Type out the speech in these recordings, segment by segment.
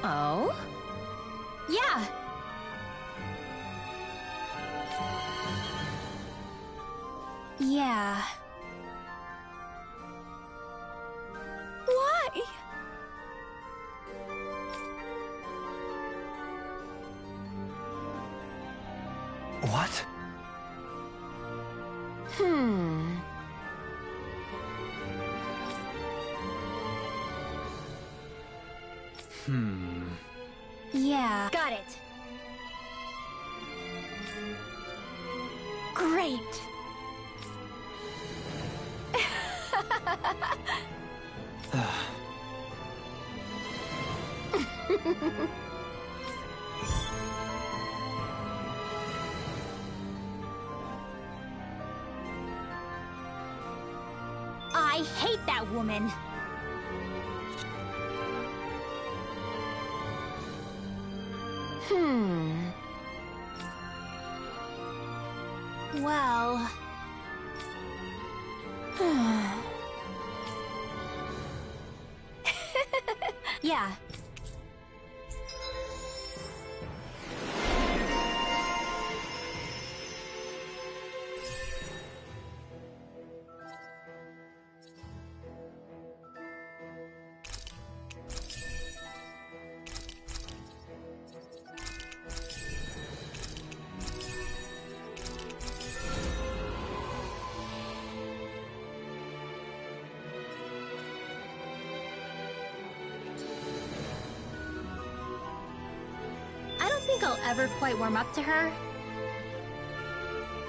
Oh? Yeah. Yeah. Why? What? Yeah. Got it. Great. I hate that woman. Well... yeah. I don't think I'll ever quite warm up to her.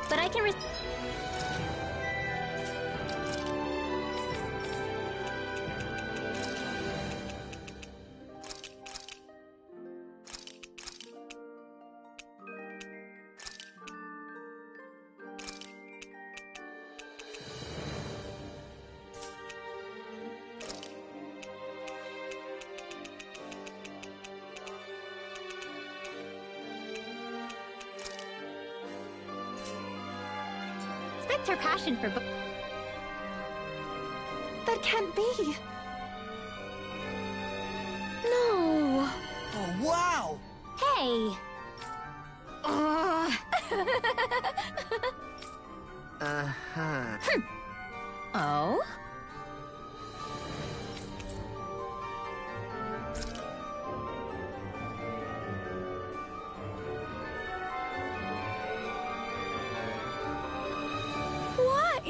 But I can respect her passion for That can't be. No. Oh, wow! Hey. Uh-huh. Oh? Why?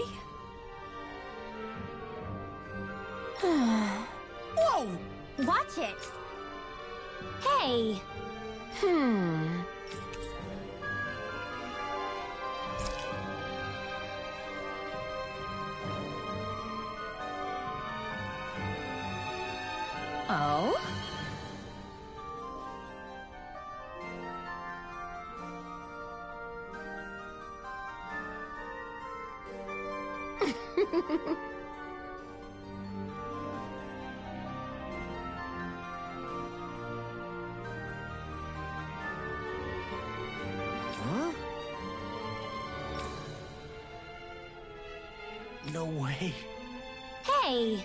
Whoa! Watch it. Hey. Oh? Huh? No way. Hey.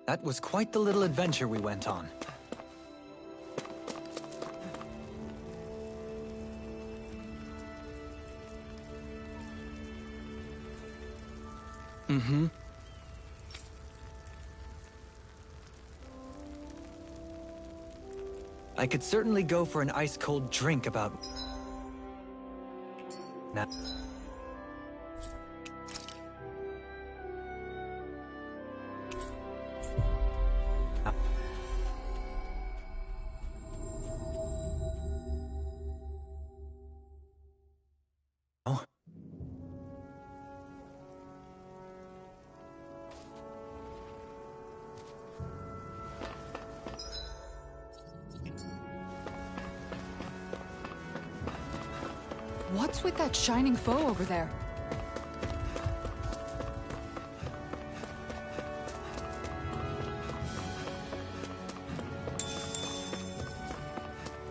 That was quite the little adventure we went on. I could certainly go for an ice-cold drink about... Now... Oh. What's with that shining foe over there?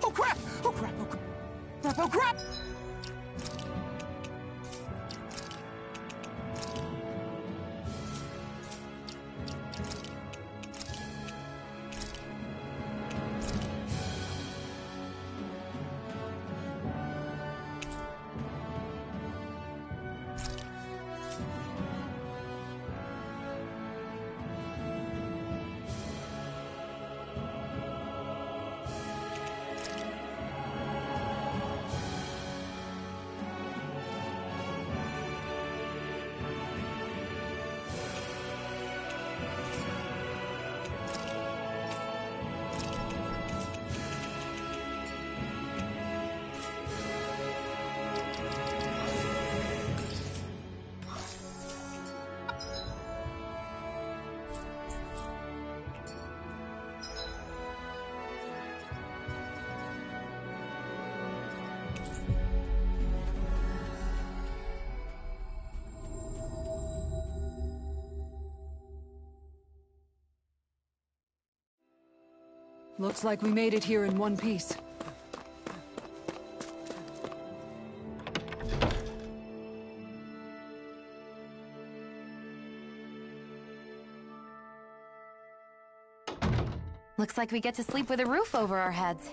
Oh crap! Oh crap! Oh crap! Oh crap! Looks like we made it here in one piece. Looks like we get to sleep with a roof over our heads.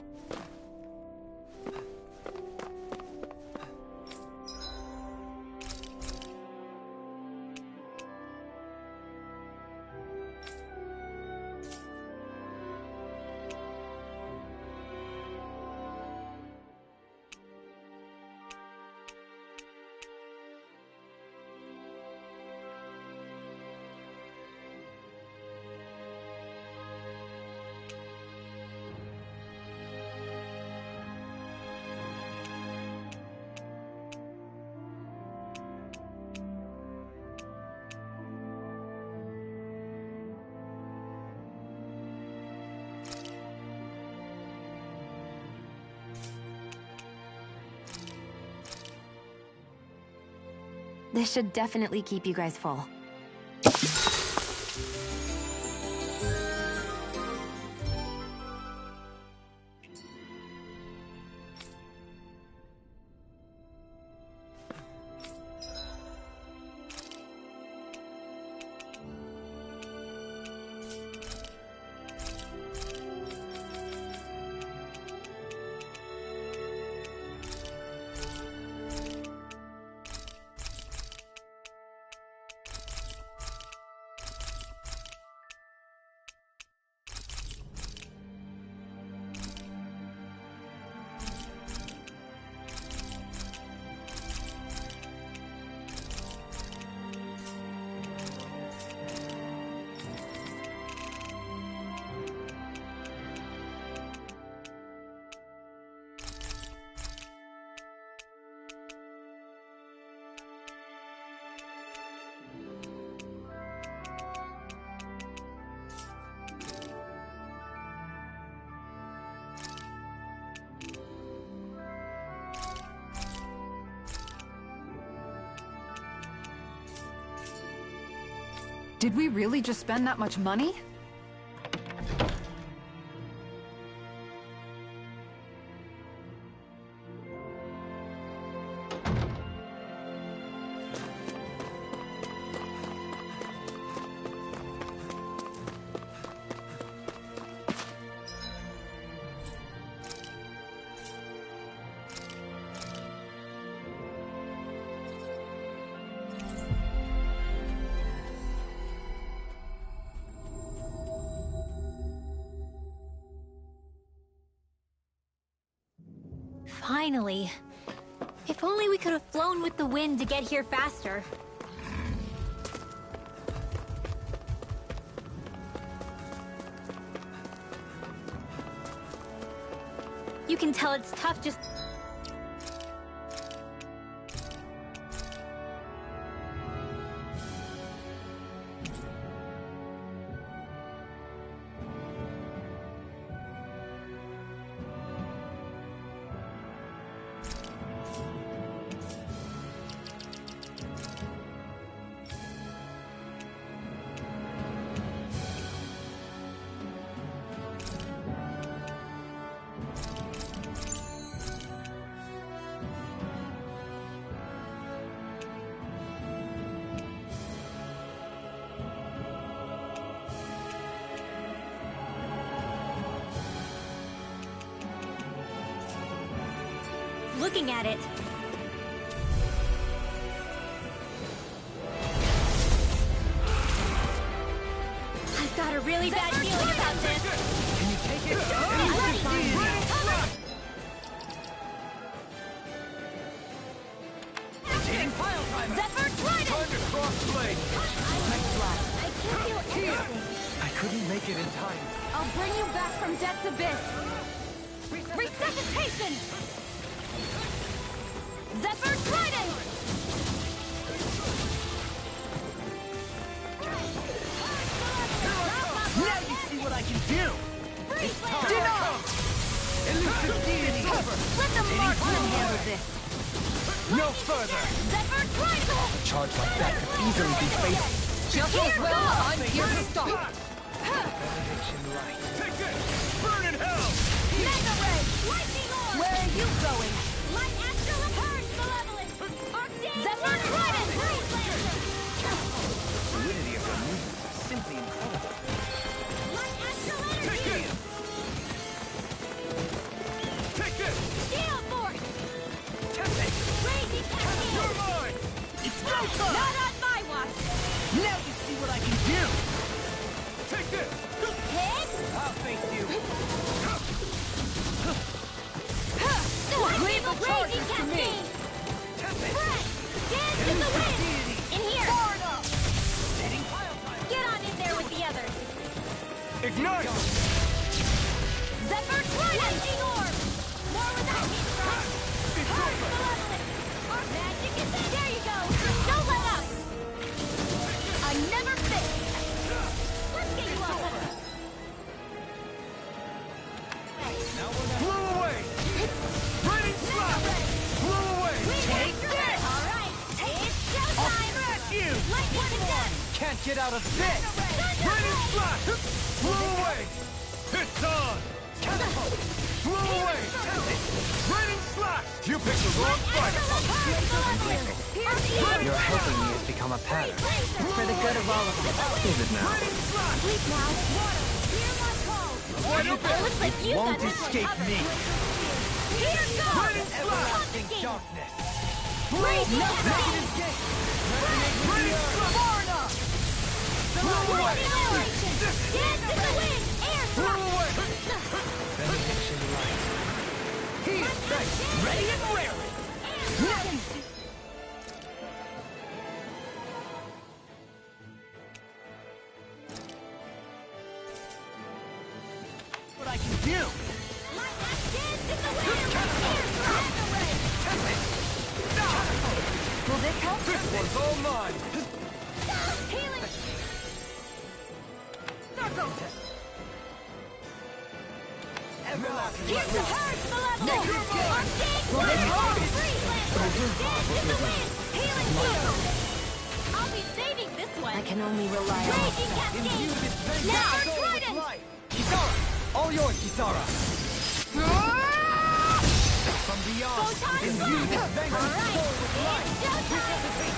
This should definitely keep you guys full. Did we really just spend that much money? Finally. If only we could have flown with the wind to get here faster. You can tell it's tough just... Looking at it. I've got a really bad feeling about this. Can you take it? Hitting pile driver! Zephyr Trident! Time to cross blade! I can't feel anything. I couldn't make it in time. I'll bring you back from Death's Abyss! Resuscitation! Zephyr Trident! Now you see what I can do! It's time! Elusive deity! Let the marksman handle this. No further! Zephyr Trident! Charge like that could easily be fatal. Just as well, I'm here to stop! Benediction light. Take this! Burn in hell! Mega Ray! Lightning Orb! Where are you going? Light Astral Purge Malevolent! Arcane Zephyr Trident! Fluidity of their movements is simply incredible. Light Astral Energy! Take this! Gale Force! Tempting! Raging Cascade! You're mine! It's go time! Not on my watch! Now you see what I can do! Take this! Hit! I'll face you! Lethal Raging Cascade! Tempting! Press! Dance in the wind! Deity! In here! Far enough! Hitting pile driver! Get on in there with the others! Ignite! Zephyr Trident! Lightning Orb! More with that heat strike! It's Purge over! Malevolent! Our magic is in! There you go! Don't let up! I never fit! Let's get you off of it! Blow away! Raining slap! Blow away! Take this! Alright! It's I'll showtime! smash you! Lightning Condemned! Can't get out of this! Raining slap! Blow away! It's on! Catapult! Blow away! Raining slap! You picked the wrong fight! Your helping me has become a pattern. For the good of all of us. Is it now? Sleep now! Hear my call! It looks like you Won't got this one escape covered. me! Here goes! Raining slap! Confiscate! Darkness! Raging Negative Cascade! gate! Raining slap! Far enough! Blow away! Annihilation! Dance in the wind! Air Blow thrust! away! Benediction light. Here! Ready and raring! What I can do! Dance in the wind! Air thrust! Will this help? This one's all mine! Healing! Everlasting Here's the Purge Malevolent! Arcane Well, Blade! they are. Freeze Lancer! Dance in the wind! Healing Circle! I'll be saving this one! I can only rely on Raging myself. Imbued Cascade! with vengeance! Now, Go with Trident! light. Kisara! All yours, Kisara! From beyond! Photon Imbued with Blast! vengeance! Alright, Go with light! it's showtime!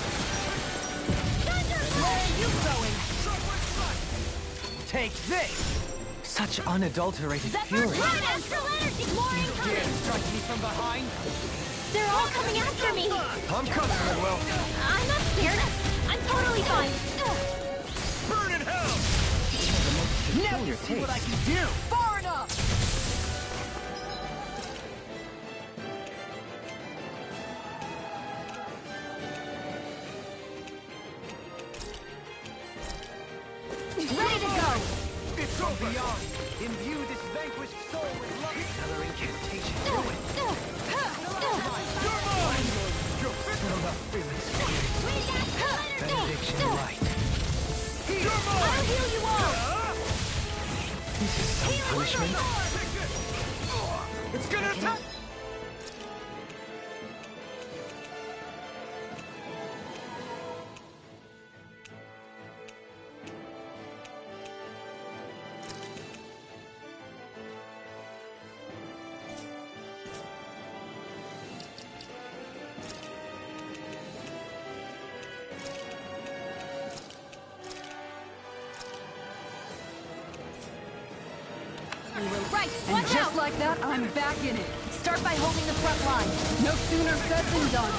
Thunder Where are Blade! you going? Take this! Such unadulterated Zephyr fury! Trident! Astral Energy! More Dare incoming! strike me from behind? They're all coming after me! I'm coming, Manuel! I'm not scared! I'm totally fine! Burn in hell! Now you see what I can do! Far enough! from beyond. Imbue this vanquished soul with love. Another incantation. Do it. You're mine. You're not feeling scared. Benediction light. You're mine. I'll heal you all! This is some punishment. It's gonna attack. Right, And watch just out! like that, I'm back in it. Start by holding the front line. No sooner said than done.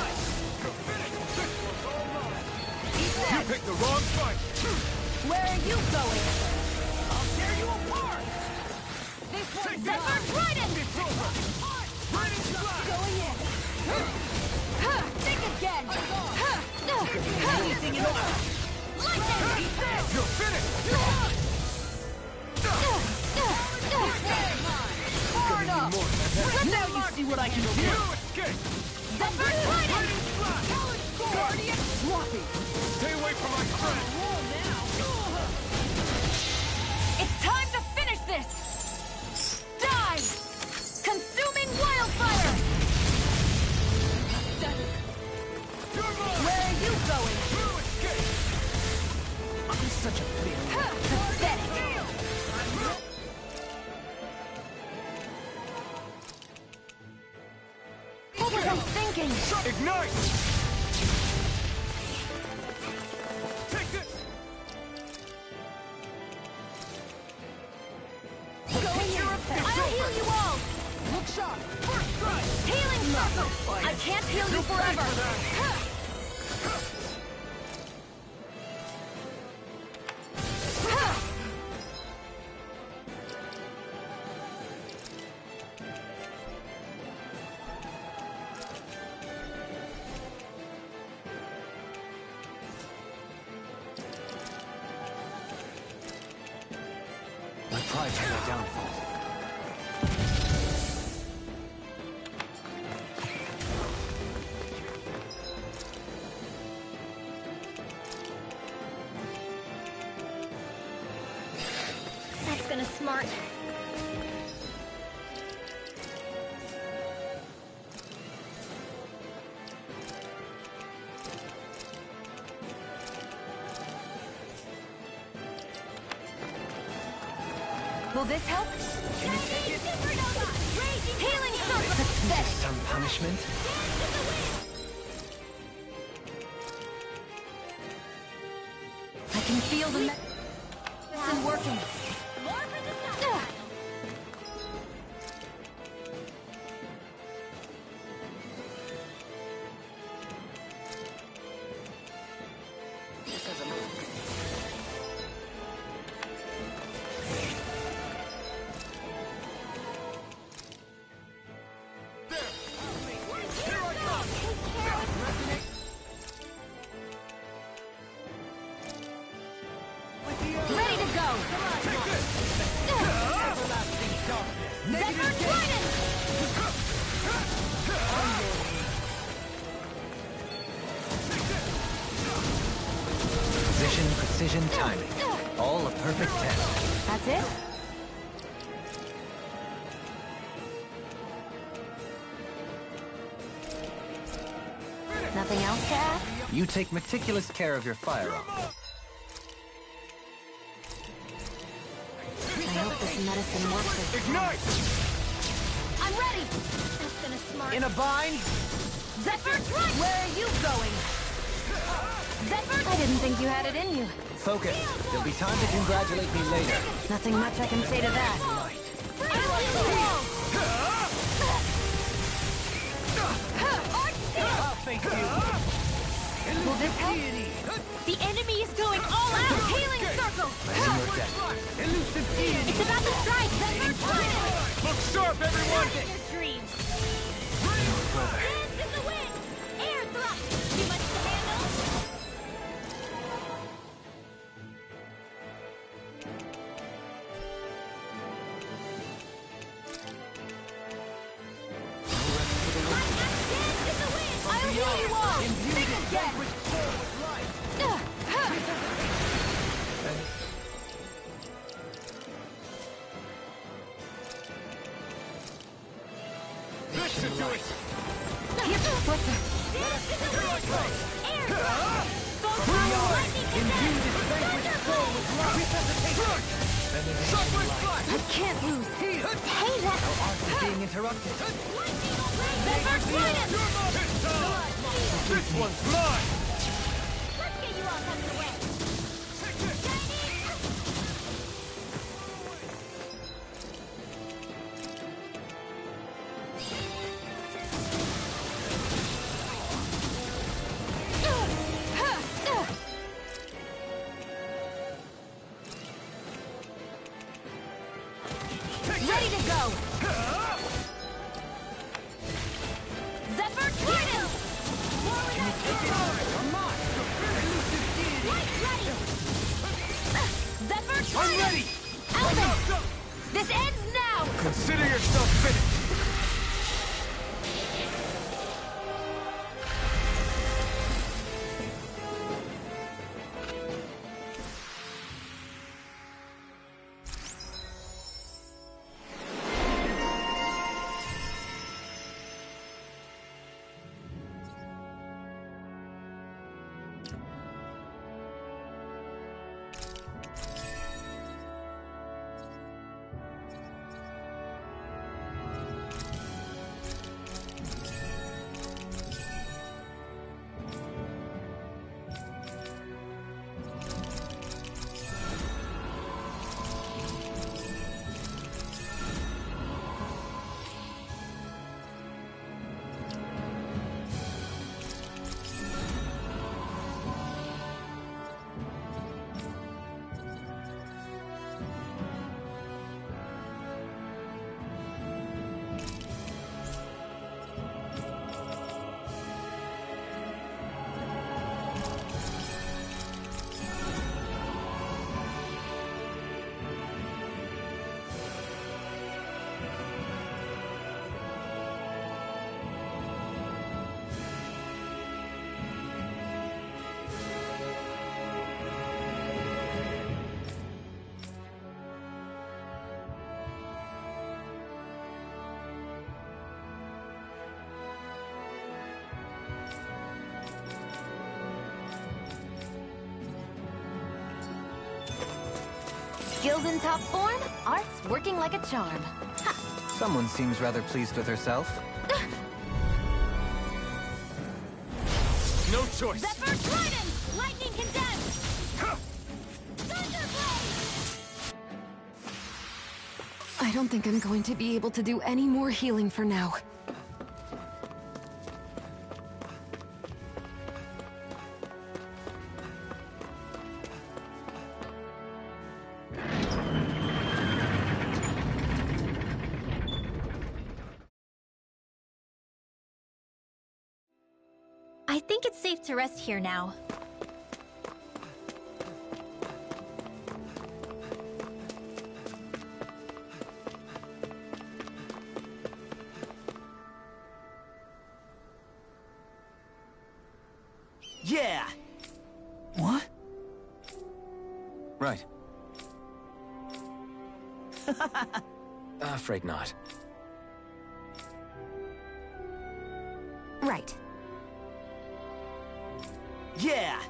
You picked the wrong fight. Where are you going? I'll tear you apart. This one's Zephyr Trident! It's over. Burning Blast. Going in. Think again. Anything at all. Lightning! You're finished. Hard up. Now you see what I can do. You escape. Zephyr Trident! Burning Blast. Guardian sloppy. Stay away from my friend. It's time to finish this! Die! Consuming wildfire! You're mine. Where are you going? You escape. I'm such a failure. Pathetic! What was I thinking? Ignite. Take this. Going in. I'll heal you all! Look sharp. First strike. Healing circle! I can't heal you forever! My pride had my downfall. That's gonna smart. Will this help? Healing circle! Pathetic! Some punishment. I can feel the medicine working. Ready to go! Zephyr Trident! Position, precision, timing. All a perfect 10. That's it? Nothing else to add? You take meticulous care of your firearm. I hope this medicine works as Ignite. I'm ready! That's gonna smart. In a bind? Zephyr Trident! Where are you going? Zephyr! I didn't think you had it in you. Focus. There'll be time to congratulate me later. Nothing much I can say to that. I'll face you. Will this help? The enemy is going all out! Healing circle! I'm your death. Elusive deity. It's about to strike! Zephyr Trident! Look sharp, everyone. Your dreams! Dance in the wind! Air thrust! Too much to handle? kill you all! Think again! This should do it! What the? Imbue this vanquished soul with love! Resuscitation! Shockwave flash! I can't lose. Hey, that... Our art is being interrupted. This one's mine! Let's get you all out of the way! Ready to go. Zephyr Trident! More with that Light ready! Zephyr Trident! I'm ready! Alvin! This ends now! Consider yourself finished! Skills in top form, art's working like a charm. Ha! Someone seems rather pleased with herself. No choice! Zephyr Trident! Lightning condensed! Thunder Blade! I don't think I'm going to be able to do any more healing for now. I think it's safe to rest here now. Yeah! What? Right. Afraid not. Right. Yeah!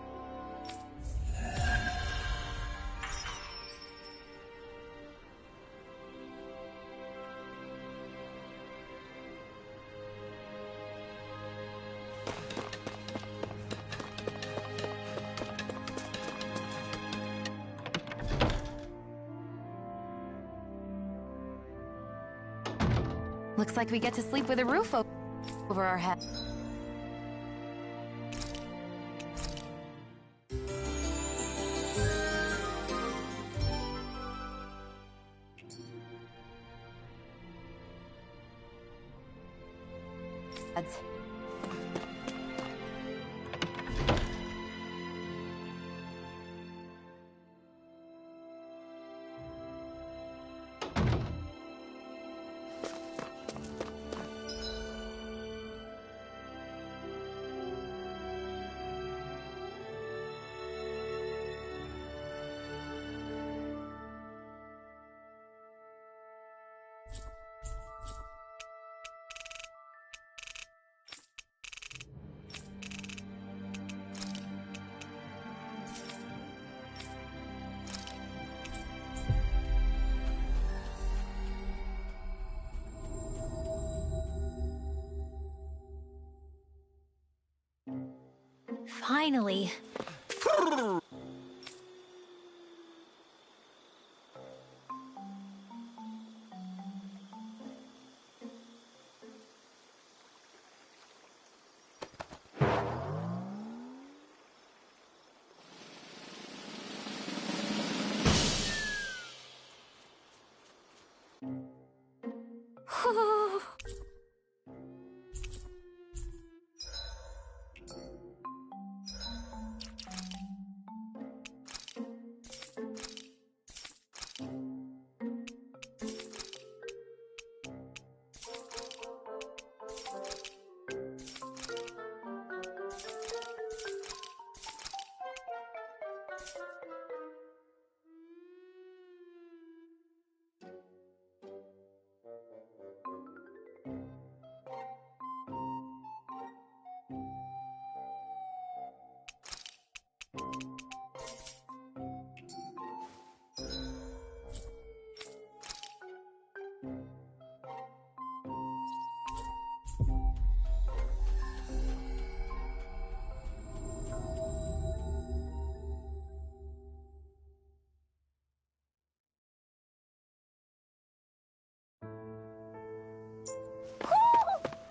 Looks like we get to sleep with a roof over our head. Heads. Finally.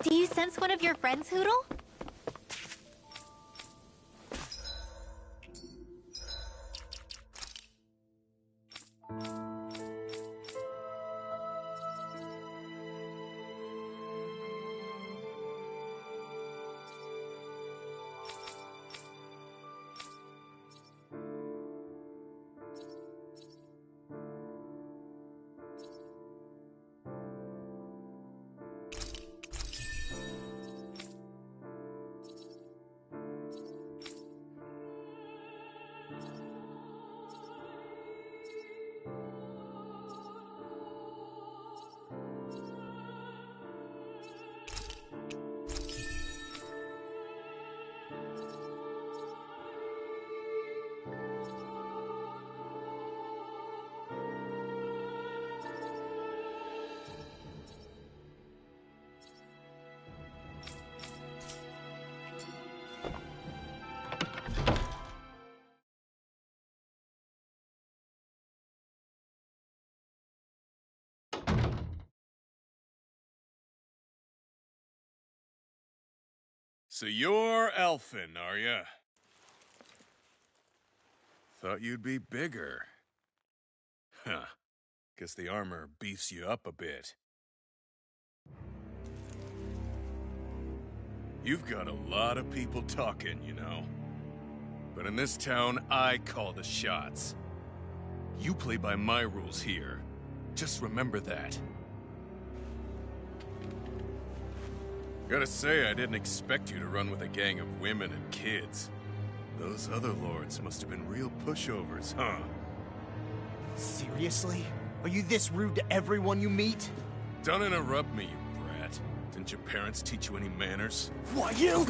Do you sense one of your friends, Hootle? So you're Elfin, are ya? Thought you'd be bigger. Huh. Guess the armor beefs you up a bit. You've got a lot of people talking, you know. But in this town, I call the shots. You play by my rules here. Just remember that. Gotta say, I didn't expect you to run with a gang of women and kids. Those other lords must have been real pushovers, huh? Seriously? Are you this rude to everyone you meet? Don't interrupt me, you brat. Didn't your parents teach you any manners? Why, you?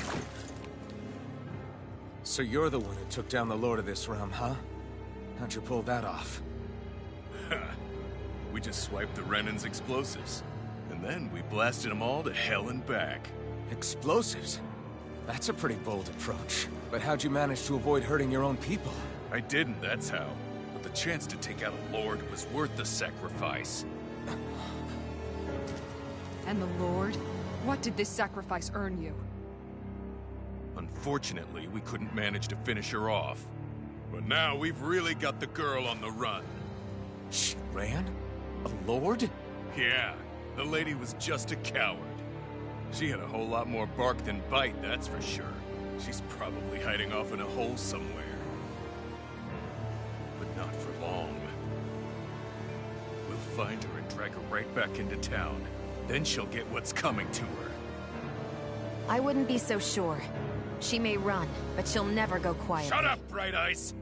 So you're the one who took down the Lord of this realm, huh? How'd you pull that off? We just swiped the Renan's explosives. And then we blasted them all to hell and back. Explosives? That's a pretty bold approach. But how'd you manage to avoid hurting your own people? I didn't, that's how. But the chance to take out a lord was worth the sacrifice. And the Lord? What did this sacrifice earn you? Unfortunately, we couldn't manage to finish her off. But now we've really got the girl on the run. She ran? A lord? Yeah, the lady was just a coward. She had a whole lot more bark than bite, that's for sure. She's probably hiding off in a hole somewhere. But not for long. We'll find her and drag her right back into town. Then she'll get what's coming to her. I wouldn't be so sure. She may run, but she'll never go quiet. Shut up, Bright Eyes!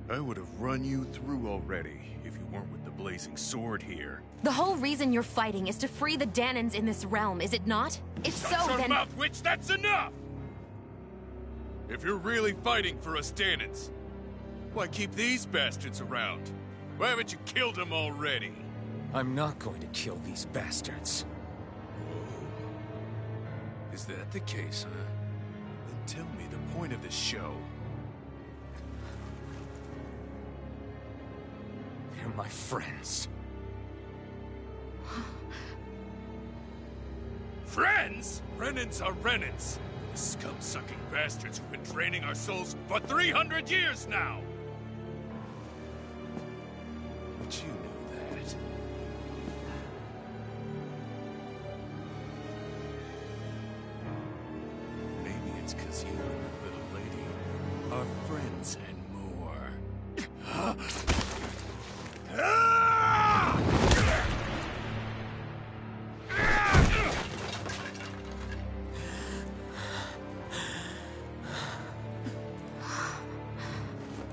I would have run you through already if you weren't with the blazing sword here. The whole reason you're fighting is to free the Danans in this realm, is it not? If so, Shut your then— mouth, witch! That's enough! If you're really fighting for us Danans, why keep these bastards around? Why haven't you killed them already? I'm not going to kill these bastards. Whoa. Is that the case, huh? Then Tell me the point of this show. They're my friends. Friends? Renans are Renans. The scum-sucking bastards who've been draining our souls for 300 years now! But you know that. Maybe it's 'cause you and the little lady are friends and more.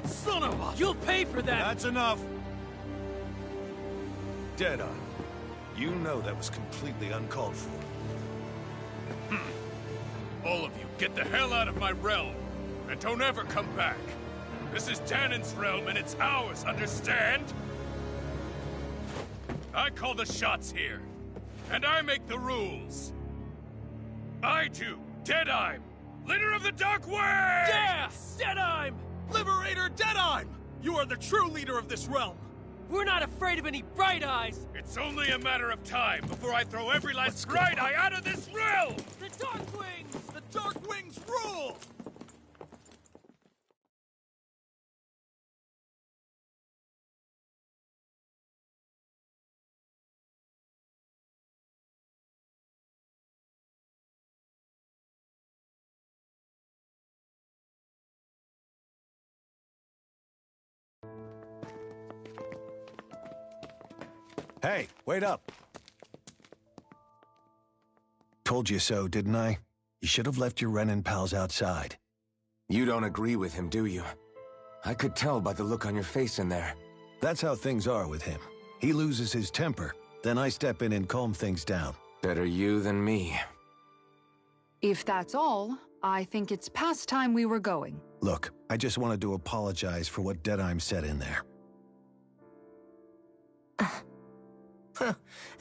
Son of a... You'll pay for that! That's enough! Deadeye, you know that was completely uncalled for. All of you, get the hell out of my realm! And don't ever come back! This is Danon's realm and it's ours, understand? I call the shots here. And I make the rules. I do, Deadeye, leader of the Dark Way! Yeah! Deadeye! Liberator Deadeye! You are the true leader of this realm! We're not afraid of any Bright Eyes! It's only a matter of time before I throw every last Bright Eye out of this realm! The Dark Wings! The Dark Wings rule! Hey, wait up. Told you so, didn't I? You should have left your Renan pals outside. You don't agree with him, do you? I could tell by the look on your face in there. That's how things are with him. He loses his temper, then I step in and calm things down. Better you than me. If that's all, I think it's past time we were going. Look, I just wanted to apologize for what Deadeye said in there.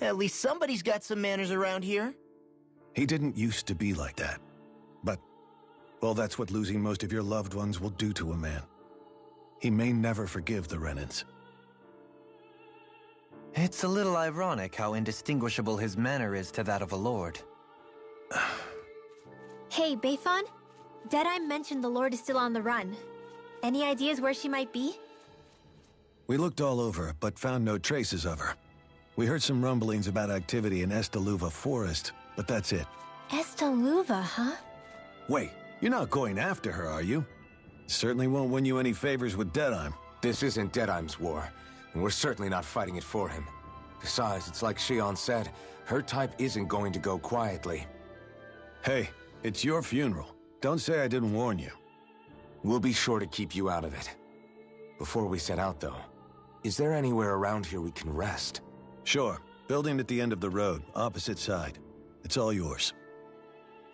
At least somebody's got some manners around here. He didn't used to be like that. But, well, that's what losing most of your loved ones will do to a man. He may never forgive the Renans. It's a little ironic how indistinguishable his manner is to that of a lord. Hey, Baython? Deadeye mentioned the Lord is still on the run. Any ideas where she might be? We looked all over, but found no traces of her. We heard some rumblings about activity in Estaluva Forest, but that's it. Estaluva, huh? Wait, you're not going after her, are you? Certainly won't win you any favors with Deadeye. This isn't Deadeye's war, and we're certainly not fighting it for him. Besides, it's like Shion said, her type isn't going to go quietly. Hey, it's your funeral. Don't say I didn't warn you. We'll be sure to keep you out of it. Before we set out, though, is there anywhere around here we can rest? Sure. Building at the end of the road, opposite side. It's all yours.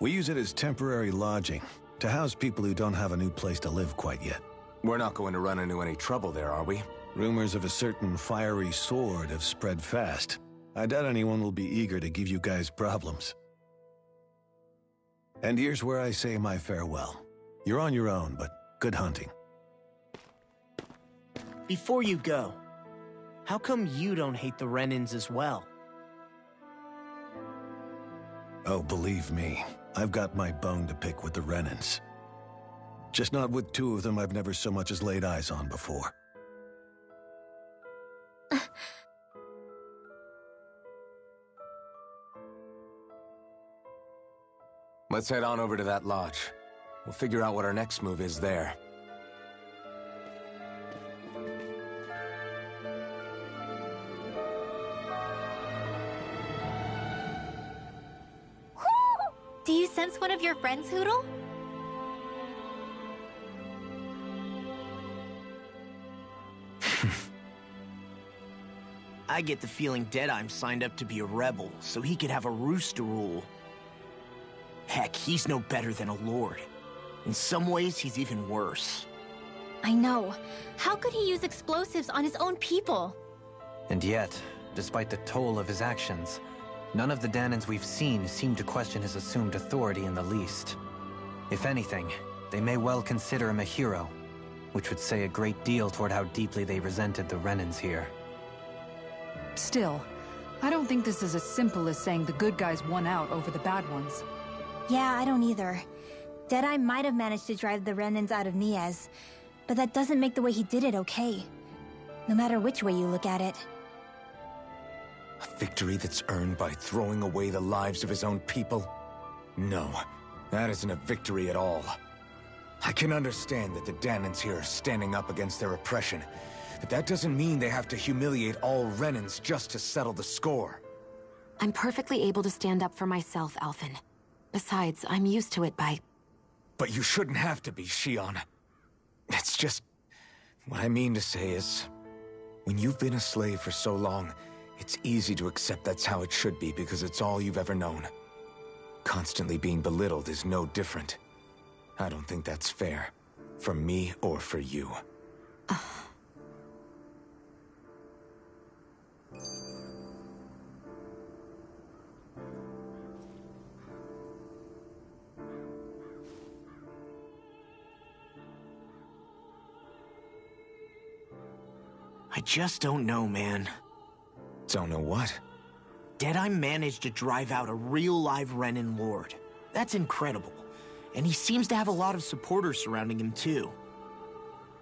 We use it as temporary lodging, to house people who don't have a new place to live quite yet. We're not going to run into any trouble there, are we? Rumors of a certain fiery sword have spread fast. I doubt anyone will be eager to give you guys problems. And here's where I say my farewell. You're on your own, but good hunting. Before you go, how come you don't hate the Renans as well? Oh, believe me, I've got my bone to pick with the Renans. Just not with two of them I've never so much as laid eyes on before. Let's head on over to that lodge. We'll figure out what our next move is there. Do you sense one of your friends, Hootle? I get the feeling Deadeye signed up to be a rebel, so he could have a roost to rule. Heck, he's no better than a lord. In some ways, he's even worse. I know. How could he use explosives on his own people? And yet, despite the toll of his actions, none of the Danons we've seen seem to question his assumed authority in the least. If anything, they may well consider him a hero, which would say a great deal toward how deeply they resented the Renans here. Still, I don't think this is as simple as saying the good guys won out over the bad ones. Yeah, I don't either. Deadeye might have managed to drive the Renans out of Niez, but that doesn't make the way he did it okay. No matter which way you look at it. A victory that's earned by throwing away the lives of his own people? No, that isn't a victory at all. I can understand that the Dahnans here are standing up against their oppression, but that doesn't mean they have to humiliate all Renans just to settle the score. I'm perfectly able to stand up for myself, Alphen. Besides, I'm used to it by... But you shouldn't have to be, Shionne. It's just... What I mean to say is... When you've been a slave for so long, it's easy to accept that's how it should be because it's all you've ever known. Constantly being belittled is no different. I don't think that's fair. For me or for you. I just don't know, man. Don't know what? Deadeye managed to drive out a real live Renan Lord. That's incredible. And he seems to have a lot of supporters surrounding him, too.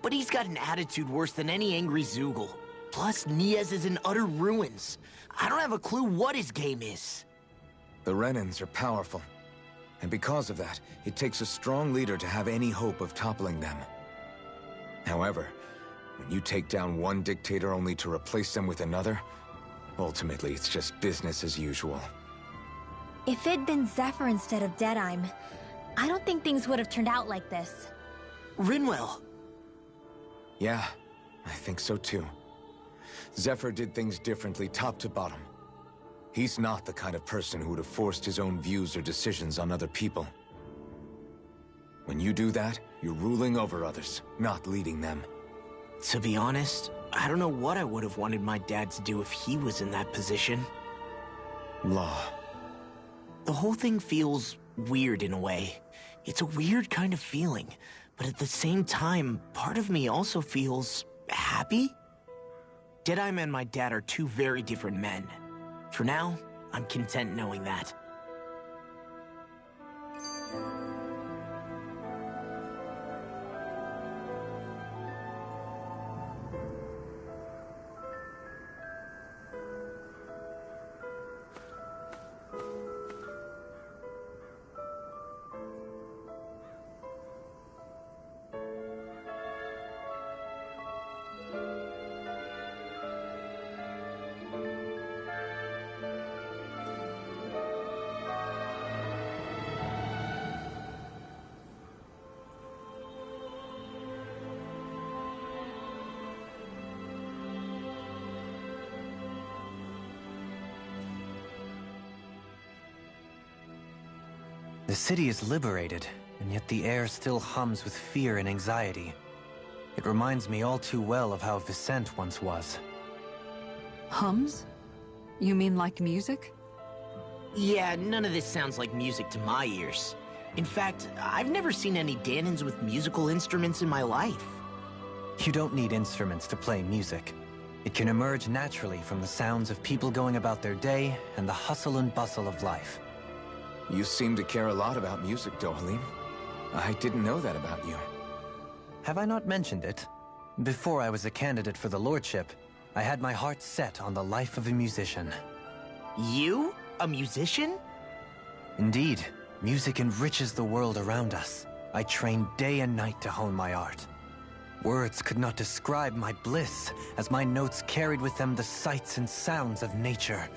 But he's got an attitude worse than any angry Zeugle. Plus, Niez is in utter ruins. I don't have a clue what his game is. The Renans are powerful. And because of that, it takes a strong leader to have any hope of toppling them. However, when you take down one dictator only to replace them with another, ultimately it's just business as usual. If it'd been Zephyr instead of Deadeye, I don't think things would have turned out like this. Rinwell! Yeah, I think so too. Zephyr did things differently top to bottom. He's not the kind of person who would have forced his own views or decisions on other people. When you do that, you're ruling over others, not leading them. To be honest, I don't know what I would have wanted my dad to do if he was in that position. Law. The whole thing feels weird in a way. It's a weird kind of feeling, but at the same time, part of me also feels happy? Deadeye and my dad are two very different men. For now, I'm content knowing that. The city is liberated, and yet the air still hums with fear and anxiety. It reminds me all too well of how Viscent once was. Hums? You mean like music? Yeah, none of this sounds like music to my ears. In fact, I've never seen any Dahnans with musical instruments in my life. You don't need instruments to play music. It can emerge naturally from the sounds of people going about their day and the hustle and bustle of life. You seem to care a lot about music, Dohalim. I didn't know that about you. Have I not mentioned it? Before I was a candidate for the lordship, I had my heart set on the life of a musician. You? A musician? Indeed, music enriches the world around us. I trained day and night to hone my art. Words could not describe my bliss, as my notes carried with them the sights and sounds of nature,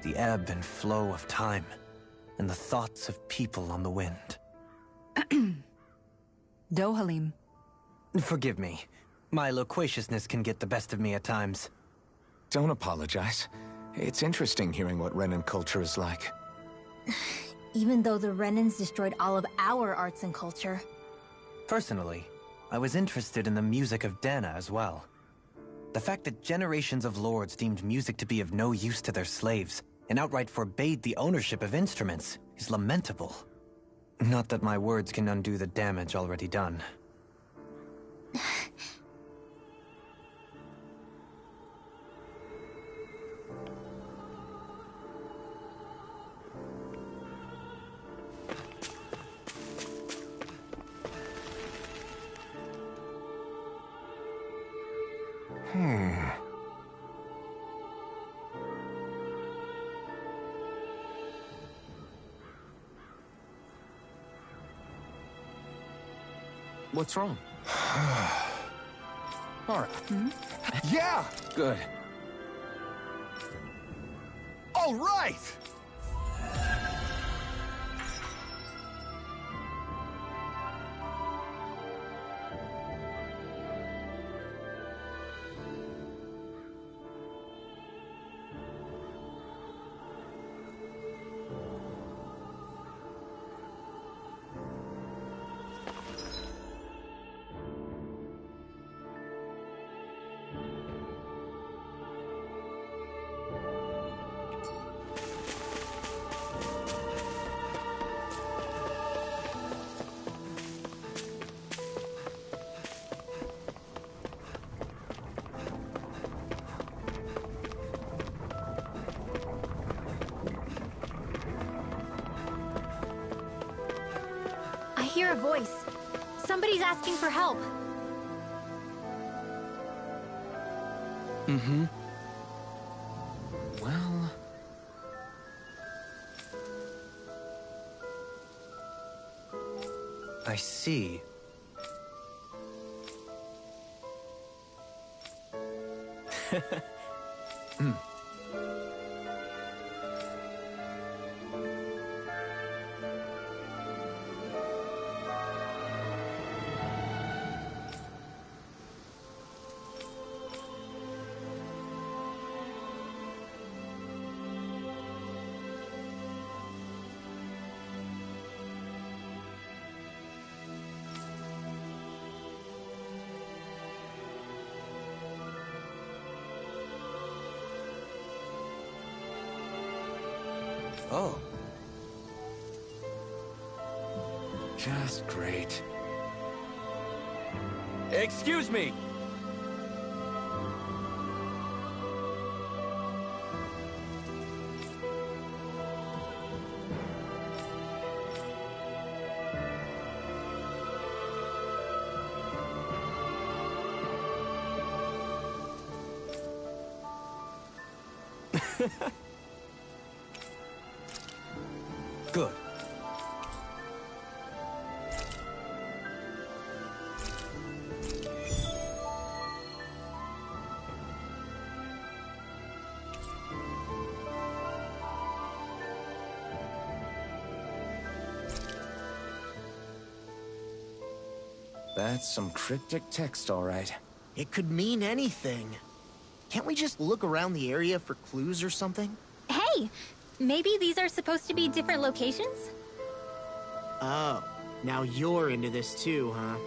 the ebb and flow of time, and the thoughts of people on the wind. Dohalim. Forgive me. My loquaciousness can get the best of me at times. Don't apologize. It's interesting hearing what Renan culture is like. Even though the Renans destroyed all of our arts and culture. Personally, I was interested in the music of Dahna as well. The fact that generations of lords deemed music to be of no use to their slaves and outright forbade the ownership of instruments is lamentable. Not that my words can undo the damage already done. What's wrong? All right. Yeah! Good. All right! I hear a voice. Somebody's asking for help. Mm-hmm. Well... I see. Oh. Just great. Excuse me! Good. That's some cryptic text, all right. It could mean anything. Can't we just look around the area for clues or something? Hey! Maybe these are supposed to be different locations? Oh, now you're into this too, huh?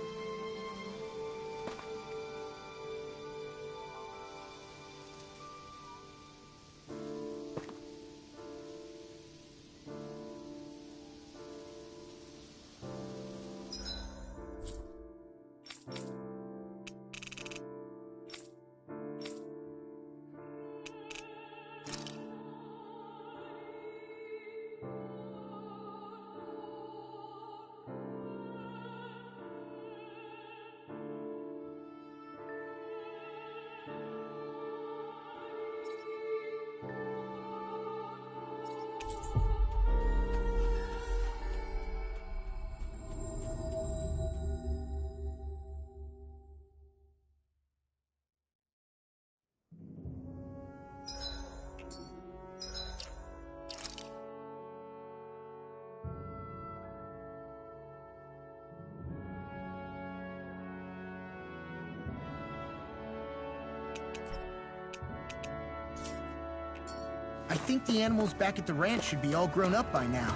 I think the animals back at the ranch should be all grown up by now.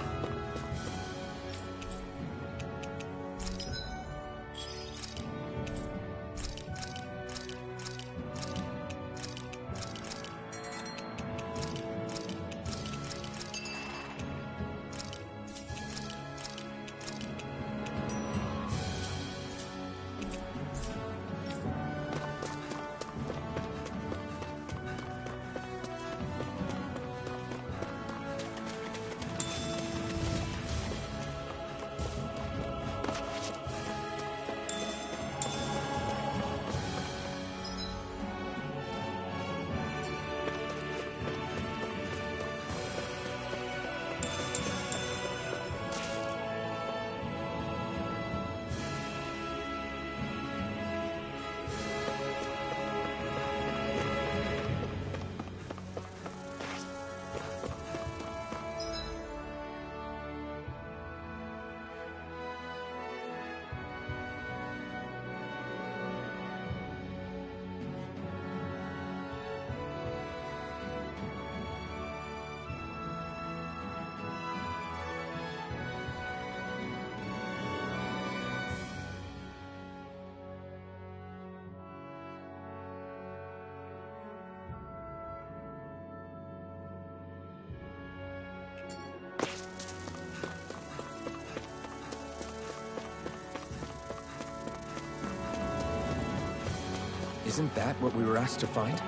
Isn't that what we were asked to find?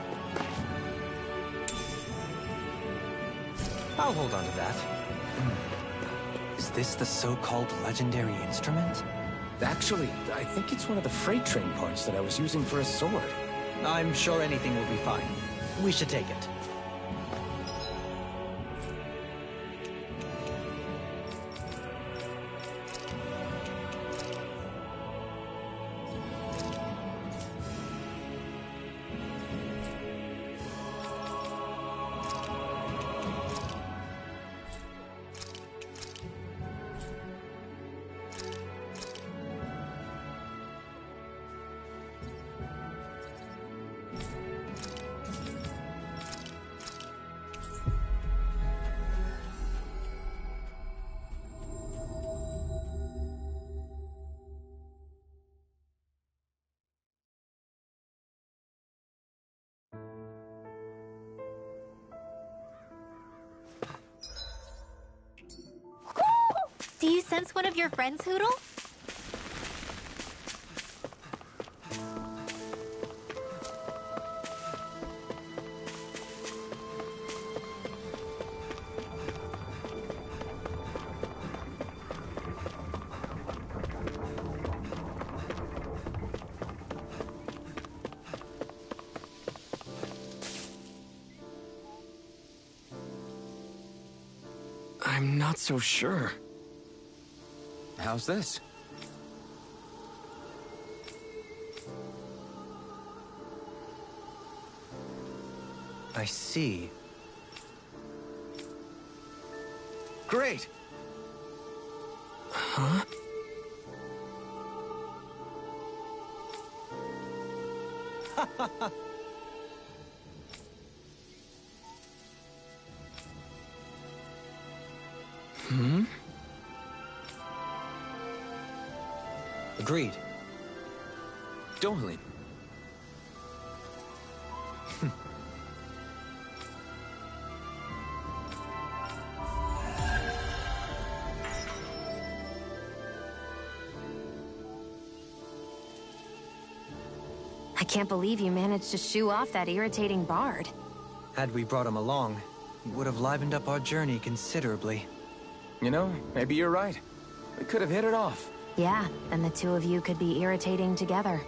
I'll hold on to that. Is this the so-called legendary instrument? Actually, I think it's one of the freight train parts that I was using for a sword. I'm sure anything will be fine. We should take it. Do you sense one of your friends, Hootle? I'm not so sure. How's this? I see. Great! Huh? Hmm? Agreed. Dolan. I can't believe you managed to shoo off that irritating bard. Had we brought him along, he would have livened up our journey considerably. You know, maybe you're right. We could have hit it off. Yeah, and the two of you could be irritating together.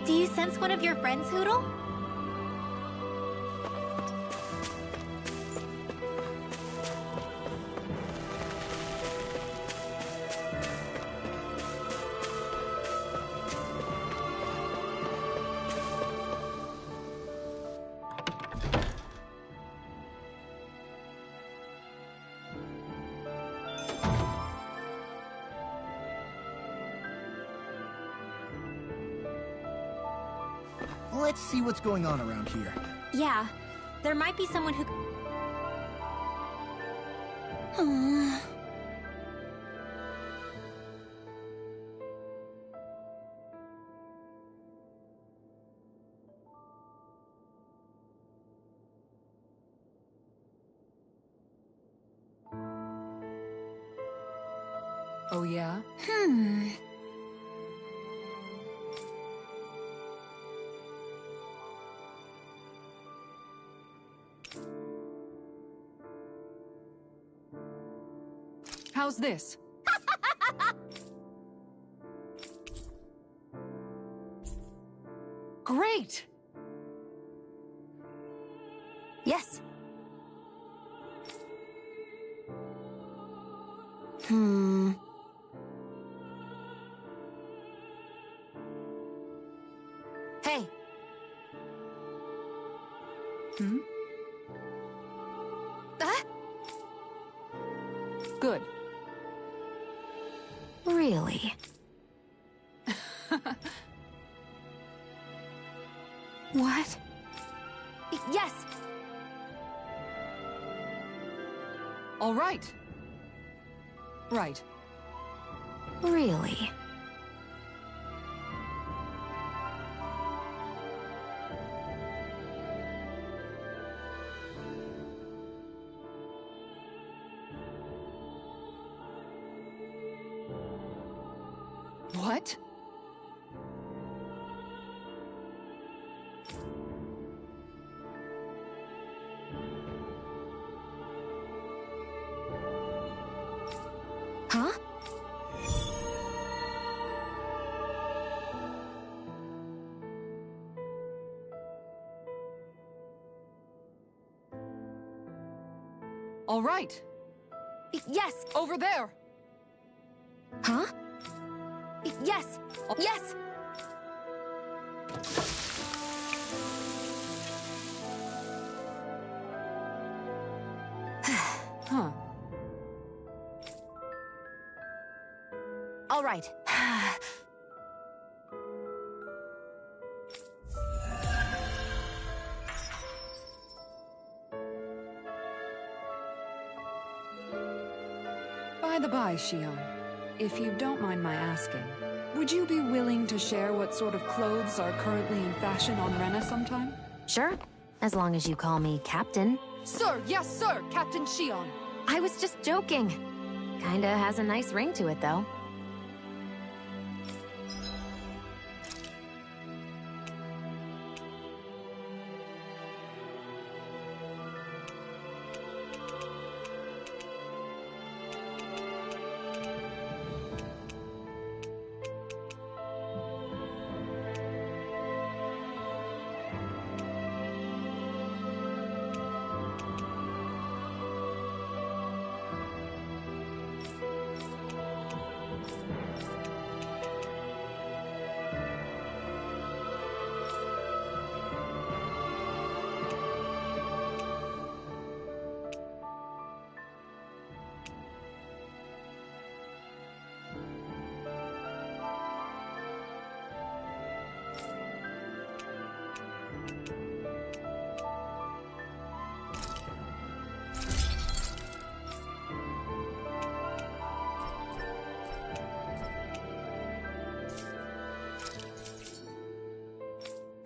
Do you sense one of your friends, Hootle? Let's see what's going on around here. Yeah, there might be someone who... Oh yeah? How's this? Great! Yes. Hey. Good. Really? What? Yes! All right. Right. Really? What? Huh? All right. Yes! Over there! Huh? Yes! Yes! Huh. All right. By the by, Shion, if you don't mind my asking, would you be willing to share what sort of clothes are currently in fashion on Rena sometime? Sure. As long as you call me Captain. Sir, yes sir, Captain Shion. I was just joking. Kinda has a nice ring to it, though.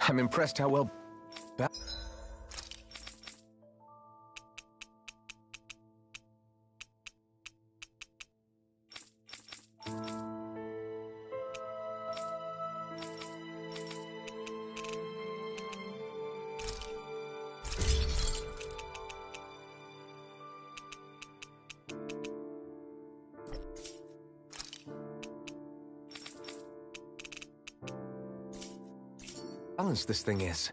I'm impressed how well... balanced this thing is.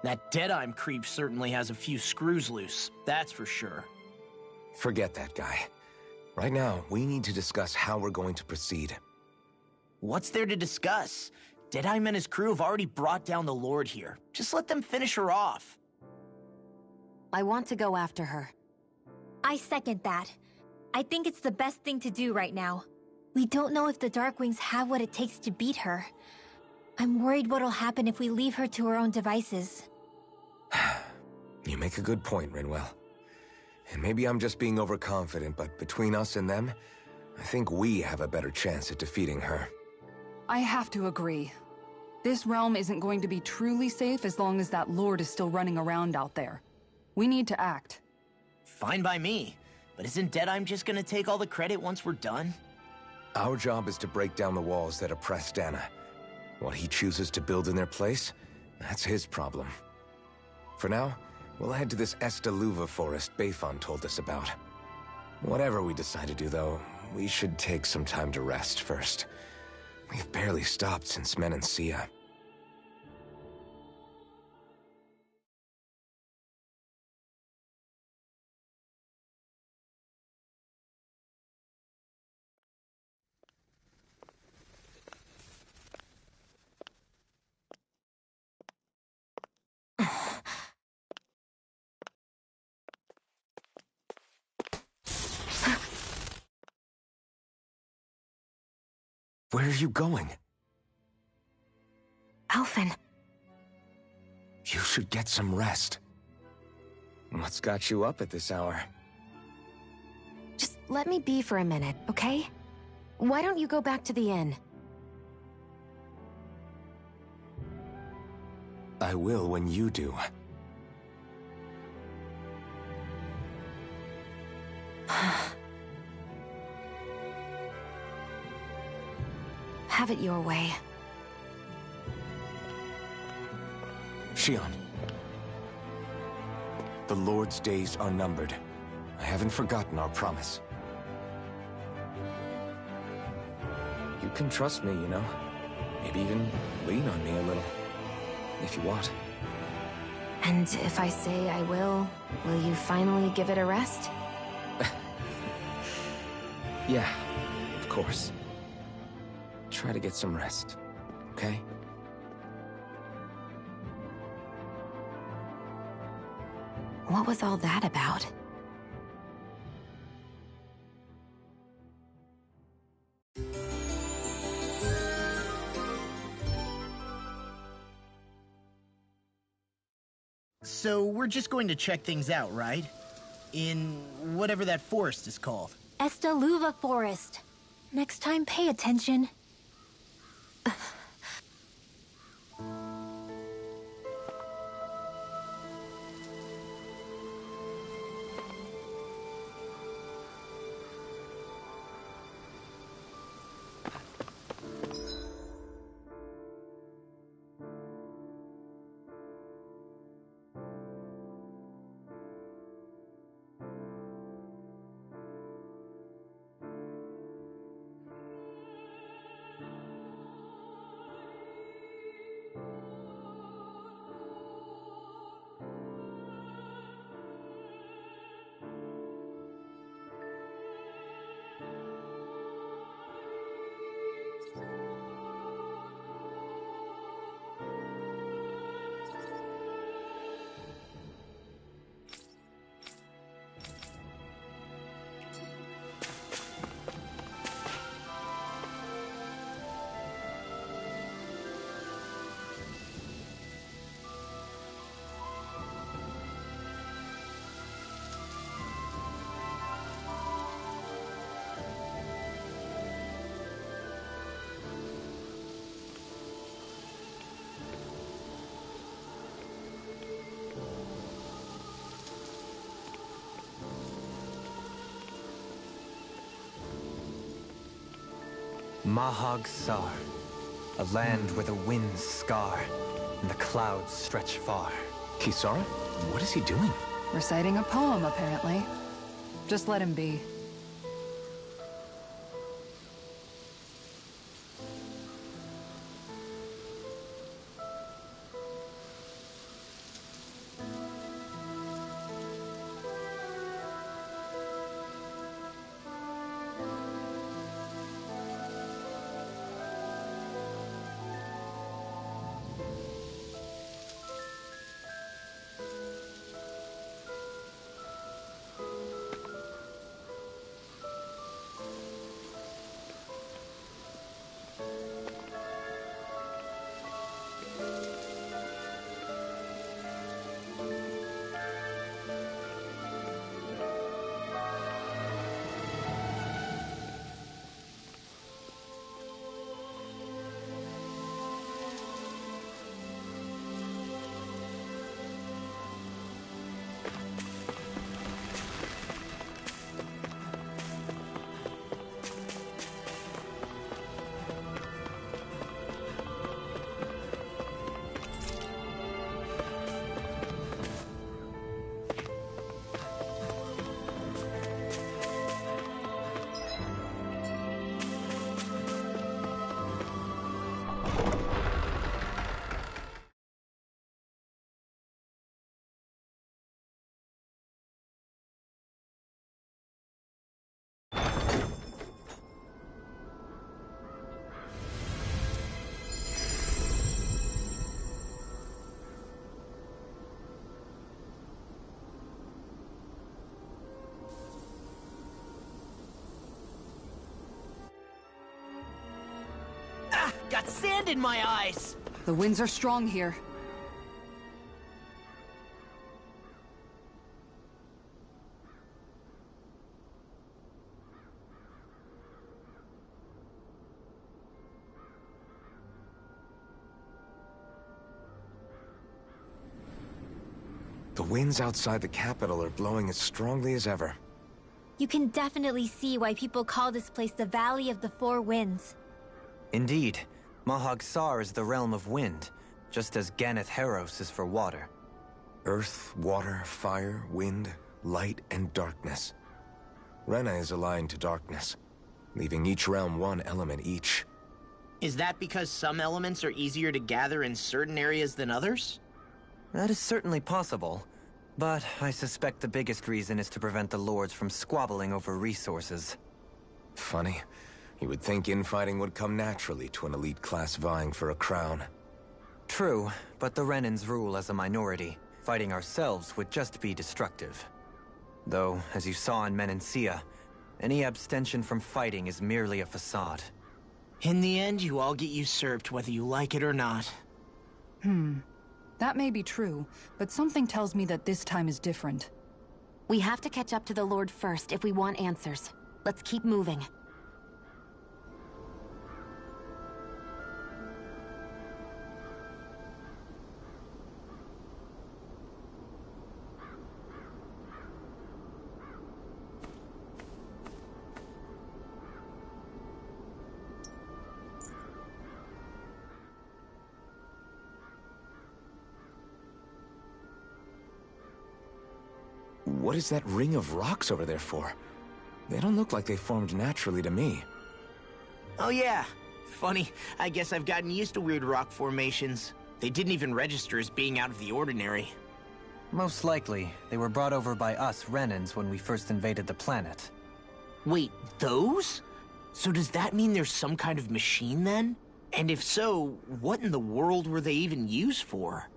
That Deadeye creep certainly has a few screws loose, that's for sure. Forget that guy. Right now, we need to discuss how we're going to proceed. What's there to discuss? Deadeye and his crew have already brought down the Lord here. Just let them finish her off. I want to go after her. I second that. I think it's the best thing to do right now. We don't know if the Darkwings have what it takes to beat her. I'm worried what'll happen if we leave her to her own devices. You make a good point, Rinwell. And maybe I'm just being overconfident, but between us and them, I think we have a better chance at defeating her. I have to agree. This realm isn't going to be truly safe as long as that Lord is still running around out there. We need to act. Fine by me. But isn't Deadeye just gonna take all the credit once we're done? Our job is to break down the walls that oppress Dana. What he chooses to build in their place, that's his problem. For now, we'll head to this Estaluva forest Bayfon told us about. Whatever we decide to do, though, we should take some time to rest first. We've barely stopped since Menancia. Where are you going? Alphen. You should get some rest. What's got you up at this hour? Just let me be for a minute, okay? Why don't you go back to the inn? I will when you do. Have it your way. Shion. The Lord's days are numbered. I haven't forgotten our promise. You can trust me, you know. Maybe even lean on me a little. If you want. And if I say I will you finally give it a rest? Yeah, of course. Try to get some rest, okay? What was all that about? So we're just going to check things out, right? In whatever that forest is called. Estaluva Forest. Next time, pay attention. Mahag Sar, a land where the winds scar and the clouds stretch far. Kisara? What is he doing? Reciting a poem, apparently. Just let him be. Got sand in my eyes! The winds are strong here. The winds outside the capital are blowing as strongly as ever. You can definitely see why people call this place the Valley of the Four Winds. Indeed. Mahag Saar is the realm of wind, just as Ganeth Heros is for water. Earth, water, fire, wind, light, and darkness. Rena is aligned to darkness, leaving each realm one element each. Is that because some elements are easier to gather in certain areas than others? That is certainly possible, but I suspect the biggest reason is to prevent the lords from squabbling over resources. Funny. You would think infighting would come naturally to an elite class vying for a crown. True, but the Renans rule as a minority. Fighting ourselves would just be destructive. Though, as you saw in Menancia, any abstention from fighting is merely a facade. In the end, you all get usurped whether you like it or not. That may be true, but something tells me that this time is different. We have to catch up to the Lord first if we want answers. Let's keep moving. What is that ring of rocks over there for? They don't look like they formed naturally to me. Oh yeah. Funny, I guess I've gotten used to weird rock formations. They didn't even register as being out of the ordinary. Most likely, they were brought over by us Renans when we first invaded the planet. Wait, those? So does that mean there's some kind of machine then? And if so, what in the world were they even used for?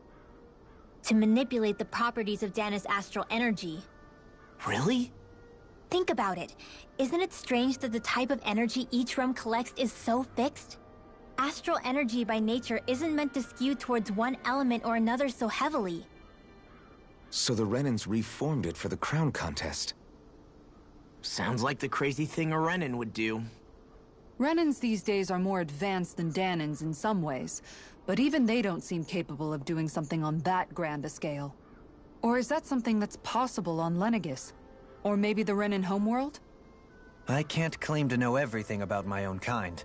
To manipulate the properties of Dana's astral energy. Really? Think about it. Isn't it strange that the type of energy each realm collects is so fixed? Astral energy by nature isn't meant to skew towards one element or another so heavily. So the Renans reformed it for the crown contest. Sounds like the crazy thing a Renan would do. Renans these days are more advanced than Danans in some ways, but even they don't seem capable of doing something on that grand a scale. Or is that something that's possible on Lenegis? Or maybe the Renan homeworld? I can't claim to know everything about my own kind,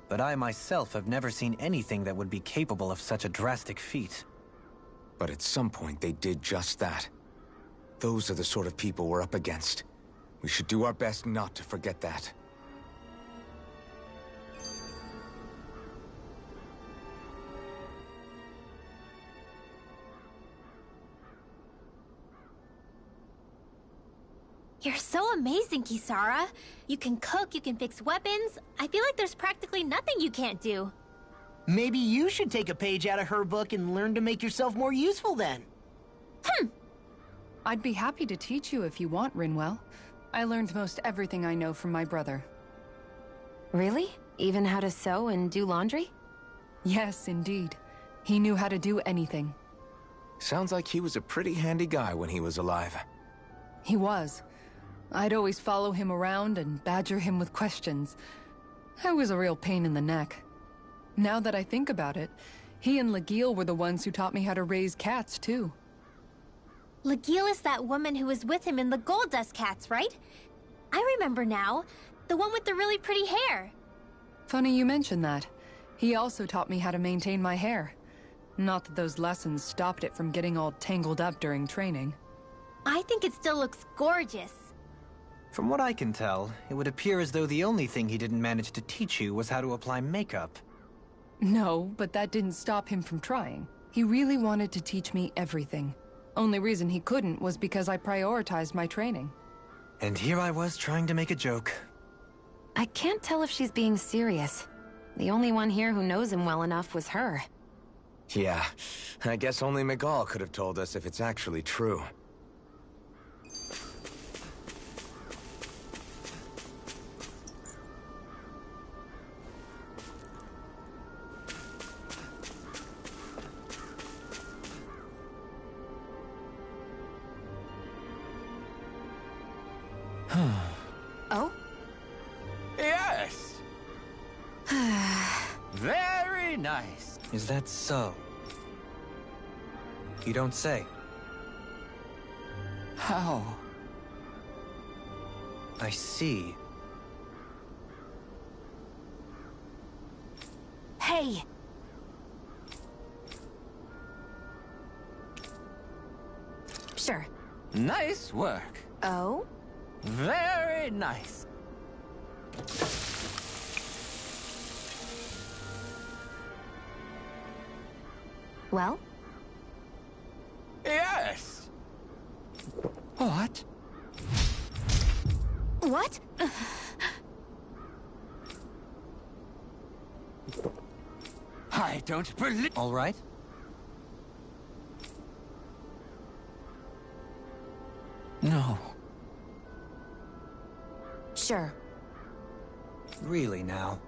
but I myself have never seen anything that would be capable of such a drastic feat. But at some point they did just that. Those are the sort of people we're up against. We should do our best not to forget that. You're so amazing, Kisara. You can cook, you can fix weapons. I feel like there's practically nothing you can't do. Maybe you should take a page out of her book and learn to make yourself more useful then. I'd be happy to teach you if you want, Rinwell. I learned most everything I know from my brother. Really? Even how to sew and do laundry? Yes, indeed. He knew how to do anything. Sounds like he was a pretty handy guy when he was alive. He was. I'd always follow him around and badger him with questions. I was a real pain in the neck. Now that I think about it, he and Lagiel were the ones who taught me how to raise cats, too. Lagiel is that woman who was with him in the Gold Dust Cats, right? I remember now. The one with the really pretty hair. Funny you mention that. He also taught me how to maintain my hair. Not that those lessons stopped it from getting all tangled up during training. I think it still looks gorgeous. From what I can tell, it would appear as though the only thing he didn't manage to teach you was how to apply makeup. No, but that didn't stop him from trying. He really wanted to teach me everything. Only reason he couldn't was because I prioritized my training. And here I was trying to make a joke. I can't tell if she's being serious. The only one here who knows him well enough was her. Yeah, I guess only Miguel could have told us if it's actually true. Very nice. Is that so? You don't say. How? I see. Hey! Sure. Nice work. Oh? Very nice. Well? Yes! What? What? I don't believe... All right? No. Sure. Really now?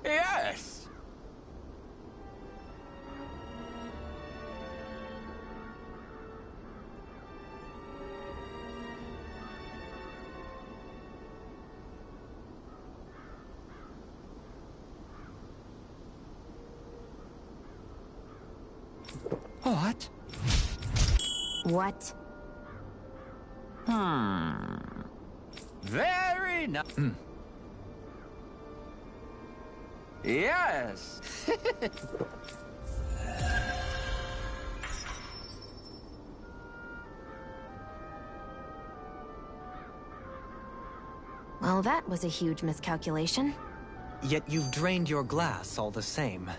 Yes! What? What? Very nice. Yes! Well, that was a huge miscalculation. Yet you've drained your glass all the same.